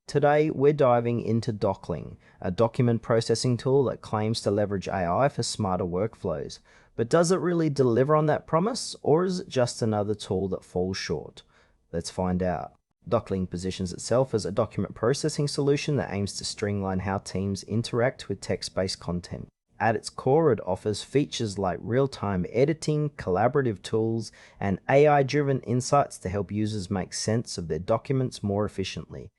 Today, we're diving into Docling, a document processing tool that claims to leverage AI for smarter workflows. But does it really deliver on that promise, or is it just another tool that falls short? Let's find out. Docling positions itself as a document processing solution that aims to streamline how teams interact with text-based content. At its core, it offers features like real-time editing, collaborative tools, and AI-driven insights to help users make sense of their documents more efficiently.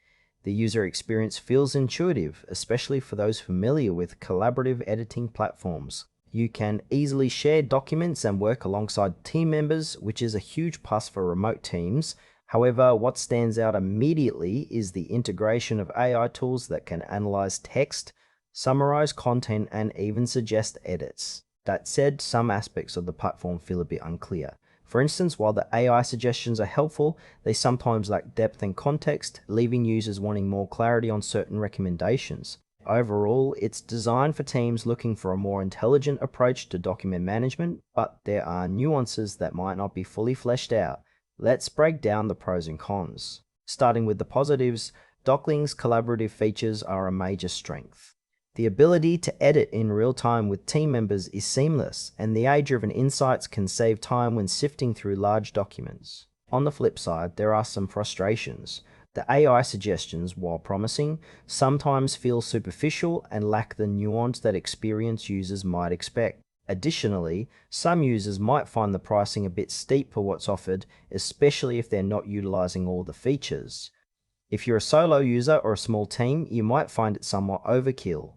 The user experience feels intuitive, especially for those familiar with collaborative editing platforms. You can easily share documents and work alongside team members, which is a huge plus for remote teams. However, what stands out immediately is the integration of AI tools that can analyze text, summarize content, and even suggest edits. That said, some aspects of the platform feel a bit unclear. For instance, while the AI suggestions are helpful, they sometimes lack depth and context, leaving users wanting more clarity on certain recommendations. Overall, it's designed for teams looking for a more intelligent approach to document management, but there are nuances that might not be fully fleshed out. Let's break down the pros and cons. Starting with the positives, Dockling's collaborative features are a major strength. The ability to edit in real time with team members is seamless, and the AI-driven insights can save time when sifting through large documents. On the flip side, there are some frustrations. The AI suggestions, while promising, sometimes feel superficial and lack the nuance that experienced users might expect. Additionally, some users might find the pricing a bit steep for what's offered, especially if they're not utilizing all the features. If you're a solo user or a small team, you might find it somewhat overkill.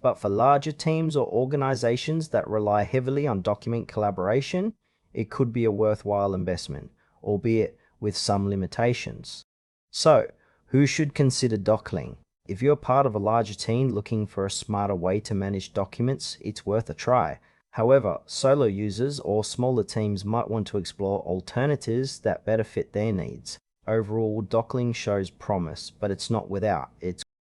But for larger teams or organizations that rely heavily on document collaboration, it could be a worthwhile investment, albeit with some limitations. So, who should consider Docling? If you're part of a larger team looking for a smarter way to manage documents, it's worth a try. However, solo users or smaller teams might want to explore alternatives that better fit their needs. Overall, Docling shows promise, but it's not without its